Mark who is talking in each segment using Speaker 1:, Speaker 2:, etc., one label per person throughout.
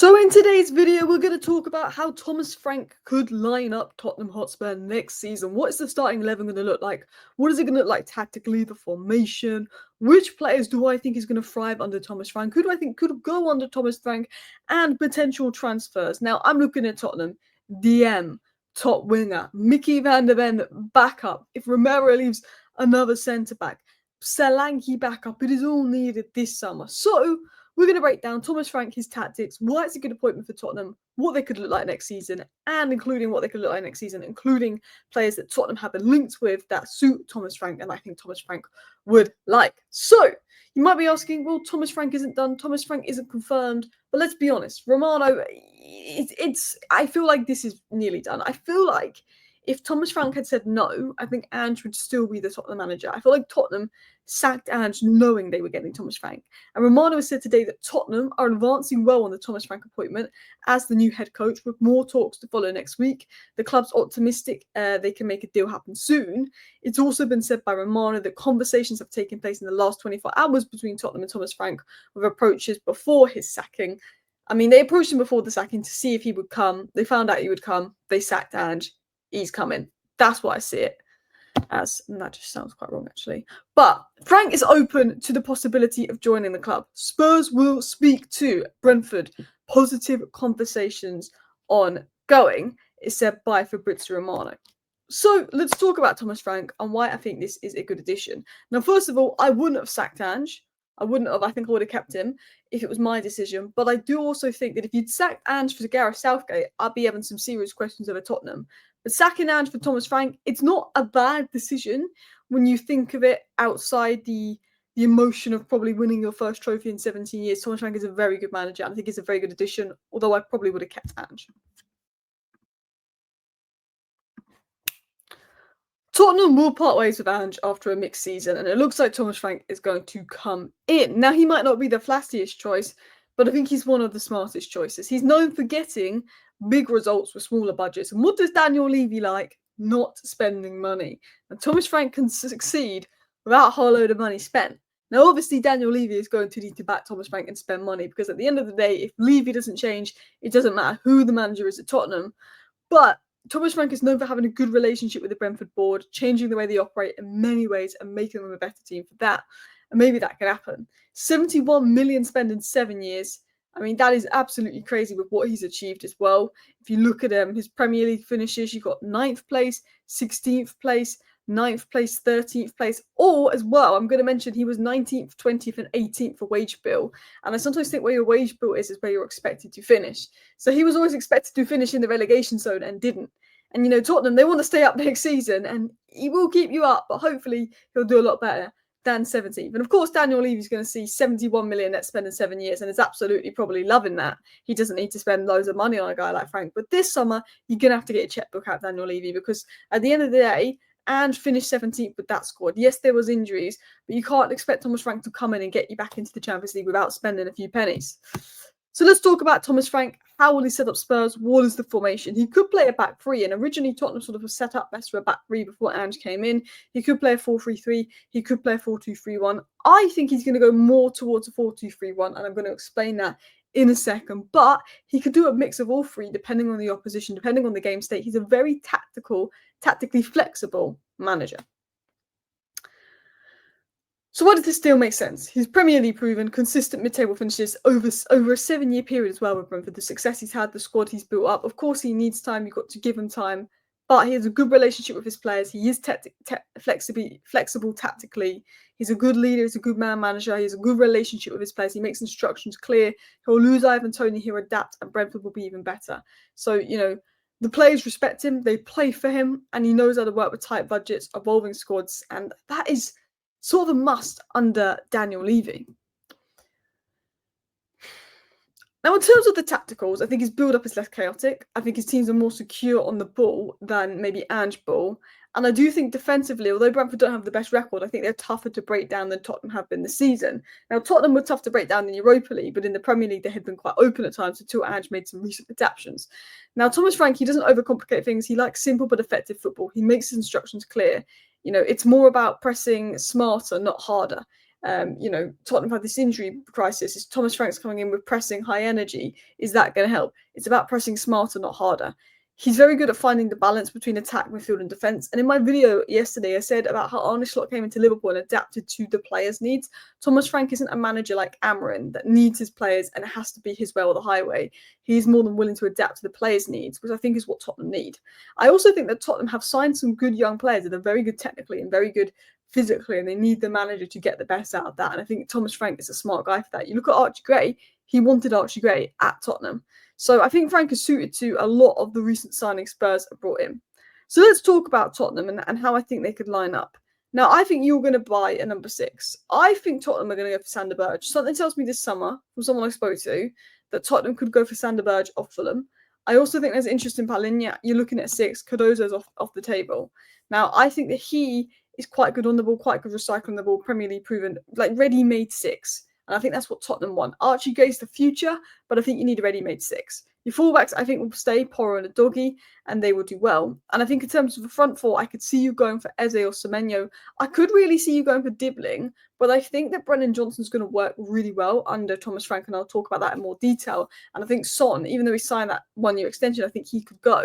Speaker 1: So in today's video, we're going to talk about how Thomas Frank could line up Tottenham Hotspur next season. What is the starting 11 going to look like? What is it going to look like tactically, the formation? Which players do I think is going to thrive under Thomas Frank? Who do I think could go under Thomas Frank? And potential transfers. Now, I'm looking at Tottenham. DM, top winger. Mickey van der Ven, backup. If Romero leaves, another centre-back. Solanke backup. It is all needed this summer. So we're going to break down Thomas Frank, his tactics, why it's a good appointment for Tottenham, what they could look like next season, and including what they could look like next season, including players that Tottenham have been linked with that suit Thomas Frank, and I think Thomas Frank would like. So, you might be asking, well, Thomas Frank isn't done, Thomas Frank isn't confirmed, but let's be honest, Romano, I feel like this is nearly done. I feel like if Thomas Frank had said no, I think Ange would still be the Tottenham manager. I feel like Tottenham sacked Ange knowing they were getting Thomas Frank. And Romano has said today that Tottenham are advancing well on the Thomas Frank appointment as the new head coach, with more talks to follow next week. The club's optimistic they can make a deal happen soon. It's also been said by Romano that conversations have taken place in the last 24 hours between Tottenham and Thomas Frank, with approaches before his sacking. I mean, they approached him before the sacking to see if he would come. They found out he would come. They sacked Ange. He's coming. That's what I see it as. And that just sounds quite wrong, actually. But Frank is open to the possibility of joining the club. Spurs will speak to Brentford. Positive conversations ongoing, is said by Fabrizio Romano. So let's talk about Thomas Frank and why I think this is a good addition. Now, first of all, I wouldn't have sacked Ange. I wouldn't have. I think I would have kept him if it was my decision. But I do also think that if you'd sacked Ange for Gareth Southgate, I'd be having some serious questions over Tottenham. But sacking Ange for Thomas Frank, it's not a bad decision when you think of it outside the emotion of probably winning your first trophy in 17 years. Thomas Frank is a very good manager. I think he's a very good addition, although I probably would have kept Ange. Tottenham will part ways with Ange after a mixed season, and it looks like Thomas Frank is going to come in. Now, he might not be the flastiest choice, but I think he's one of the smartest choices. He's known for getting big results with smaller budgets. And what does Daniel Levy like? Not spending money. And Thomas Frank can succeed without a whole load of money spent. Now, obviously, Daniel Levy is going to need to back Thomas Frank and spend money, because at the end of the day, if Levy doesn't change, it doesn't matter who the manager is at Tottenham. But Thomas Frank is known for having a good relationship with the Brentford board, changing the way they operate in many ways and making them a better team for that. And maybe that can happen. 71 million spent in 7 years. I mean, that is absolutely crazy with what he's achieved as well. If you look at his Premier League finishes, you've got 9th place, 16th place, 9th place, 13th place, or as well, I'm going to mention he was 19th, 20th, and 18th for wage bill. And I sometimes think where your wage bill is where you're expected to finish. So he was always expected to finish in the relegation zone and didn't. And, Tottenham, they want to stay up next season, and he will keep you up, but hopefully he'll do a lot better than 17th. And of course, Daniel Levy's going to see 71 million net spent in 7 years and is absolutely probably loving that. He doesn't need to spend loads of money on a guy like Frank. But this summer, you're going to have to get a checkbook out of Daniel Levy, because at the end of the day, Ange finished 17th with that squad. Yes, there was injuries, but you can't expect Thomas Frank to come in and get you back into the Champions League without spending a few pennies. So let's talk about Thomas Frank. How will he set up Spurs? What is the formation? He could play a back three, and originally Tottenham sort of was set up best for a back three before Ange came in. He could play a 4-3-3. He could play a 4-2-3-1. I think he's going to go more towards a 4-2-3-1, and I'm going to explain that in a second. But he could do a mix of all three, depending on the opposition, depending on the game state. He's a very tactically flexible manager. So why does this deal make sense? He's Premier League proven, consistent mid-table finishes over a 7-year period as well with Brentford. The success he's had, the squad he's built up. Of course, he needs time. You've got to give him time. But he has a good relationship with his players. He is flexible tactically. He's a good leader. He's a good man manager. He has a good relationship with his players. He makes instructions clear. He'll lose Ivan Toney. He'll adapt, and Brentford will be even better. So, the players respect him. They play for him. And he knows how to work with tight budgets, evolving squads. And that is sort of a must under Daniel Levy. Now, in terms of the tacticals, I think his build-up is less chaotic. I think his teams are more secure on the ball than maybe Ange ball. And I do think defensively, although Brentford don't have the best record, I think they're tougher to break down than Tottenham have been this season. Now, Tottenham were tough to break down in Europa League, but in the Premier League, they had been quite open at times until Ange made some recent adaptations. Now, Thomas Frank, he doesn't overcomplicate things. He likes simple but effective football. He makes his instructions clear. It's more about pressing smarter, not harder. Tottenham had this injury crisis. Is Thomas Frank's coming in with pressing high energy? Is that going to help? It's about pressing smarter, not harder. He's very good at finding the balance between attack, midfield, and defence. And in my video yesterday, I said about how Arne Slot came into Liverpool and adapted to the players' needs. Thomas Frank isn't a manager like Amarin that needs his players and it has to be his way or the highway. He's more than willing to adapt to the players' needs, which I think is what Tottenham need. I also think that Tottenham have signed some good young players that are very good technically and very good physically, and they need the manager to get the best out of that. And I think Thomas Frank is a smart guy for that. You look at Archie Gray, he wanted Archie Gray at Tottenham. So I think Frank is suited to a lot of the recent signings Spurs have brought in. So let's talk about Tottenham and how I think they could line up. Now, I think you're going to buy a number 6. I think Tottenham are going to go for Sander Berge. Something tells me this summer, from someone I spoke to, that Tottenham could go for Sander Berge off Fulham. I also think there's interest in Palinha. You're looking at 6. Cardozo's off the table. Now, I think that he is quite good on the ball, quite good recycling the ball, Premier League proven, like ready-made 6. And I think that's what Tottenham want. Archie Gray's the future, but I think you need a ready-made 6. Your fullbacks, I think, will stay, Porro and Udogie, and they will do well. And I think in terms of the front four, I could see you going for Eze or Semenyo. I could really see you going for Dibbling, but I think that Brennan Johnson's going to work really well under Thomas Frank, and I'll talk about that in more detail. And I think Son, even though he signed that one-year extension, I think he could go.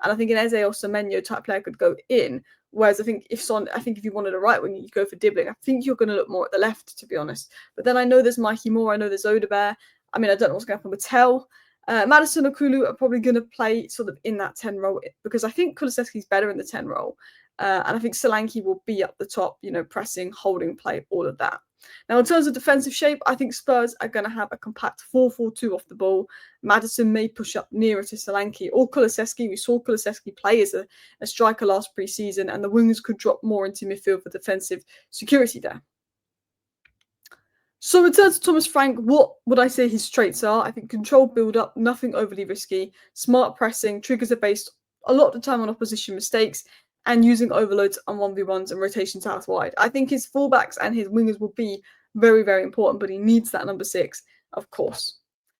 Speaker 1: And I think an Eze or Semenyo type player could go in. Whereas I think if you wanted a right wing, you'd go for Dibbling. I think you're going to look more at the left, to be honest. But then I know there's Mikey Moore, I know there's Odebear. I mean, I don't know what's going to happen with Tell. Maddison or Kulu are probably going to play sort of in that 10 role because I think Kulusevski's better in the 10 role. And I think Solanke will be up the top, pressing, holding play, all of that. Now, in terms of defensive shape, I think Spurs are going to have a compact 4-4-2 off the ball. Maddison may push up nearer to Solanke or Kulusevski. We saw Kulusevski play as a striker last pre-season, and the wingers could drop more into midfield for defensive security there. So in terms of Thomas Frank, what would I say his traits are? I think controlled build-up, nothing overly risky, smart pressing, triggers are based a lot of the time on opposition mistakes, and using overloads on 1v1s and rotations out wide. I think his fullbacks and his wingers will be very, very important, but he needs that number 6, of course.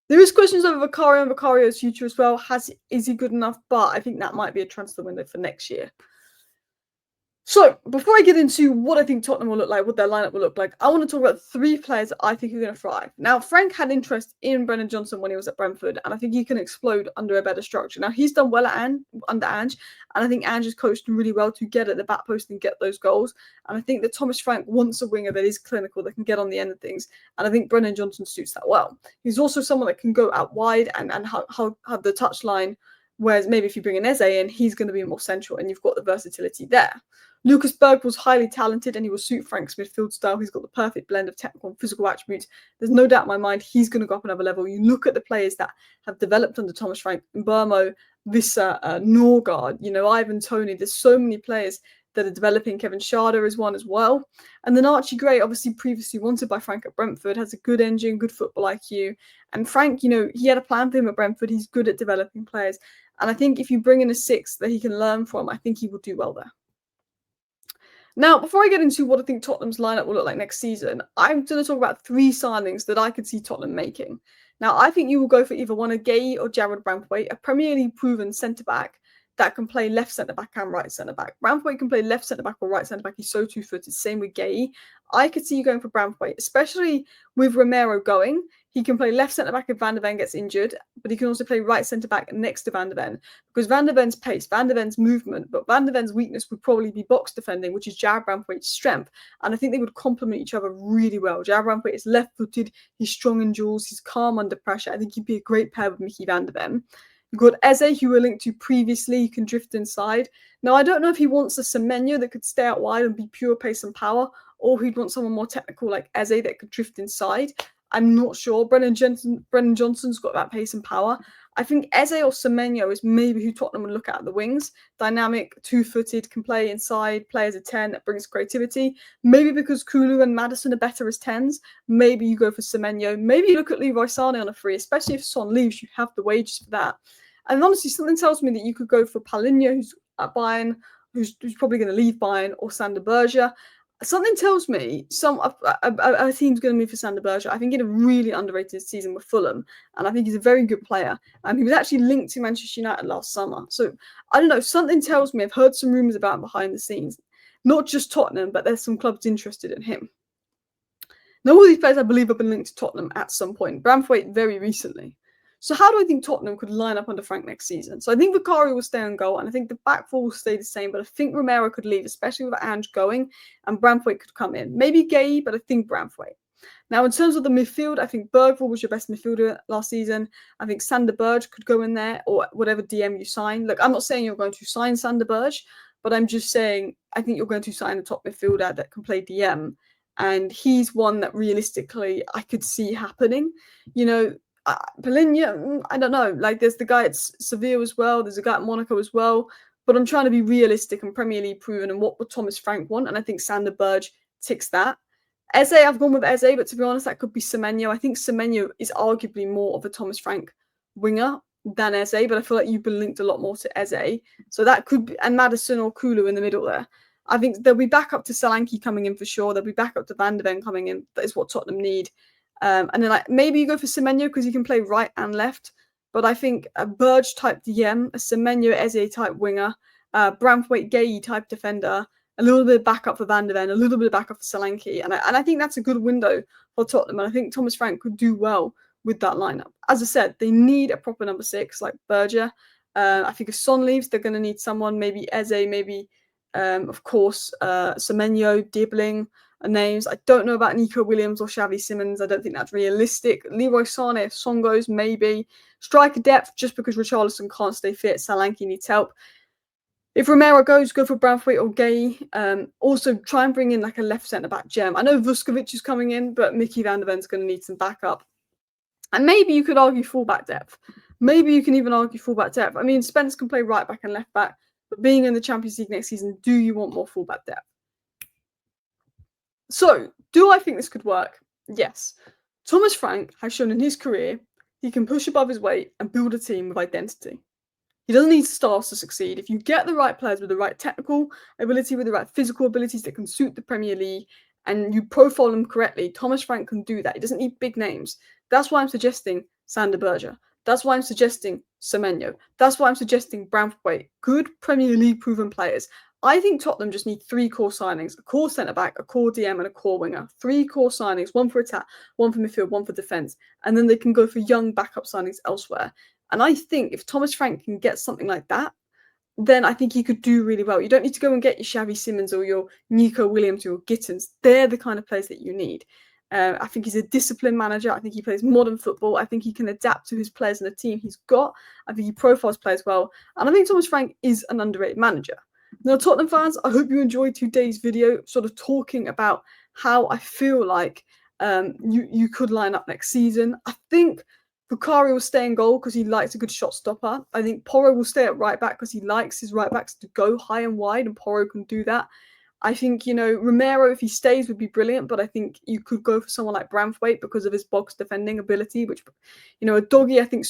Speaker 1: There is questions over Vicario and Vicario's future as well. Is he good enough? But I think that might be a transfer window for next year. So, before I get into what I think Tottenham will look like, what their lineup will look like, I want to talk about 3 players that I think are going to thrive. Now, Frank had interest in Brennan Johnson when he was at Brentford, and I think he can explode under a better structure. Now, he's done well under Ange, and I think Ange has coached him really well to get at the back post and get those goals. And I think that Thomas Frank wants a winger that is clinical, that can get on the end of things, and I think Brennan Johnson suits that well. He's also someone that can go out wide and have the touchline, whereas maybe if you bring an Eze in, he's going to be more central, and you've got the versatility there. Lucas Berg was highly talented and he will suit Frank's midfield style. He's got the perfect blend of technical and physical attributes. There's no doubt in my mind he's going to go up another level. You look at the players that have developed under Thomas Frank, Mbermo, Visser, Norgard, Ivan Toney. There's so many players that are developing. Kevin Schade is one as well. And then Archie Gray, obviously previously wanted by Frank at Brentford, has a good engine, good football IQ. And Frank, he had a plan for him at Brentford. He's good at developing players. And I think if you bring in a 6 that he can learn from, I think he will do well there. Now, before I get into what I think Tottenham's lineup will look like next season, I'm going to talk about 3 signings that I could see Tottenham making. Now, I think you will go for either one of Gay or Jared Braithwaite, a Premier League proven centre-back that can play left centre-back and right centre-back. Braithwaite can play left centre-back or right centre-back. He's so two-footed. Same with Gay. I could see you going for Braithwaite, especially with Romero going. He can play left centre-back if Van der Ven gets injured, but he can also play right centre-back next to Van der Ven. Because Van der Ven's pace, Van der Ven's movement, but Van der Ven's weakness would probably be box defending, which is Jared Braithwaite's strength. And I think they would complement each other really well. Jared Braithwaite is left-footed. He's strong in duels. He's calm under pressure. I think he'd be a great pair with Mickey Van der Ven. You've got Eze, who we were linked to previously. He can drift inside. Now, I don't know if he wants a Semenyo that could stay out wide and be pure pace and power, or he'd want someone more technical like Eze that could drift inside. I'm not sure. Brennan Johnson's got that pace and power. I think Eze or Semenyo is maybe who Tottenham would look at the wings. Dynamic, two-footed, can play inside, play as a 10, that brings creativity. Maybe because Kulu and Maddison are better as 10s, maybe you go for Semenyo. Maybe you look at Leroy Sané on a free, especially if Son leaves, you have the wages for that. And honestly, something tells me that you could go for Palinha, who's at Bayern, who's probably going to leave Bayern, or Sander Berge. Something tells me a team's going to move for Sander Berge. I think he had a really underrated season with Fulham, and I think he's a very good player. He was actually linked to Manchester United last summer. So, I don't know, something tells me, I've heard some rumours about him behind the scenes. Not just Tottenham, but there's some clubs interested in him. Now, all these players, I believe, have been linked to Tottenham at some point. Braithwaite very recently. So how do I think Tottenham could line up under Frank next season? So I think Vicario will stay on goal, and I think the back four will stay the same, but I think Romero could leave, especially with Ange going, and Braithwaite could come in. Maybe Gay, but I think Braithwaite. Now, in terms of the midfield, I think Bergvall was your best midfielder last season. I think Sander Berge could go in there, or whatever DM you sign. Look, I'm not saying you're going to sign Sander Berge, but I'm just saying I think you're going to sign a top midfielder that can play DM. And he's one that realistically I could see happening. You know, Polinia, I don't know. Like, there's the guy at Sevilla as well. There's a guy at Monaco as well. But I'm trying to be realistic and Premier League proven, and what would Thomas Frank want? And I think Sander Berge ticks that. Eze, I've gone with Eze, but to be honest, that could be Semenyo. I think Semenyo is arguably more of a Thomas Frank winger than Eze, but I feel like you've been linked a lot more to Eze. So that could be, and Madison or Kulu in the middle there. I think there'll be backup to Solanke coming in for sure. There'll be backup to Van de Ven coming in. That is what Tottenham need. And then like maybe you go for Semenyo because he can play right and left. But I think a Burge type DM, a Semenyo Eze type winger, Braithwaite Gay type defender, a little bit of backup for Van de Ven, a little bit of backup for Solanke. And I think that's a good window for Tottenham. And I think Thomas Frank could do well with that lineup. As I said, they need a proper number 6 like Berger. I think if Son leaves, they're going to need someone, maybe Eze, maybe, of course, Semenyo, Dibbling names. I don't know about Nico Williams or Xavi Simons. I don't think that's realistic. Leroy Sané, if Son goes, maybe. Striker depth, just because Richarlison can't stay fit. Solanke needs help. If Romero goes, go for Braithwaite or Gay. Also, try and bring in like a left centre-back gem. I know Vuskovic is coming in, but Mickey van der Ven's going to need some backup. And maybe you could argue full-back depth. Maybe you can even argue full-back depth. I mean, Spence can play right-back and left-back, but being in the Champions League next season, do you want more full-back depth? So, do I think this could work? Yes. Thomas Frank has shown in his career he can push above his weight and build a team with identity. He doesn't need stars to succeed. If you get the right players with the right technical ability, with the right physical abilities that can suit the Premier League, and you profile them correctly, Thomas Frank can do that. He doesn't need big names. That's why I'm suggesting Sander Berger. That's why I'm suggesting Semenyo. That's why I'm suggesting Braithwaite. Good Premier League proven players. I think Tottenham just need 3 core signings: a core centre-back, a core DM, and a core winger. 3 core signings, 1 for attack, 1 for midfield, 1 for defence. And then they can go for young backup signings elsewhere. And I think if Thomas Frank can get something like that, then I think he could do really well. You don't need to go and get your Xavi Simons or your Nico Williams or your Gittins. They're the kind of players that you need. I think he's a disciplined manager. I think he plays modern football. I think he can adapt to his players and the team he's got. I think he profiles players well. And I think Thomas Frank is an underrated manager. Now, Tottenham fans, I hope you enjoyed today's video, sort of talking about how I feel like you could line up next season. I think Vicario will stay in goal because he likes a good shot stopper. I think Porro will stay at right back because he likes his right backs to go high and wide, and Porro can do that. I think, Romero, if he stays, would be brilliant, but I think you could go for someone like Braithwaite because of his box defending ability, which, a doggy, I think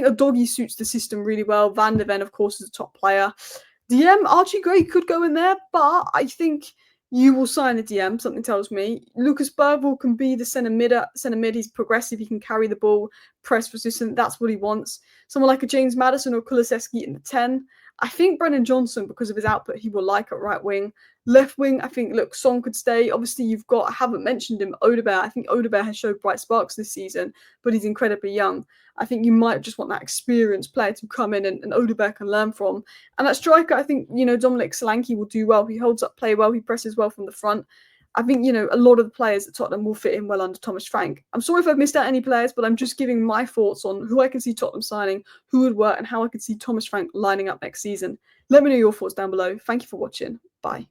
Speaker 1: a doggy suits the system really well. Van der Ven, of course, is a top player. DM, Archie Gray could go in there, but I think you will sign a DM, something tells me. Lucas Bergvall can be the centre mid. He's progressive. He can carry the ball, press resistant. That's what he wants. Someone like a James Maddison or Kulusevski in the 10. I think Brennan Johnson, because of his output, he will like at right wing. Left wing, I think, Son could stay. Obviously, I haven't mentioned him, Odegaard. I think Odegaard has showed bright sparks this season, but he's incredibly young. I think you might just want that experienced player to come in and Odegaard can learn from. And that striker, I think, Dominic Solanke will do well. He holds up play well. He presses well from the front. I think, a lot of the players at Tottenham will fit in well under Thomas Frank. I'm sorry if I've missed out any players, but I'm just giving my thoughts on who I can see Tottenham signing, who would work, and how I could see Thomas Frank lining up next season. Let me know your thoughts down below. Thank you for watching. Bye.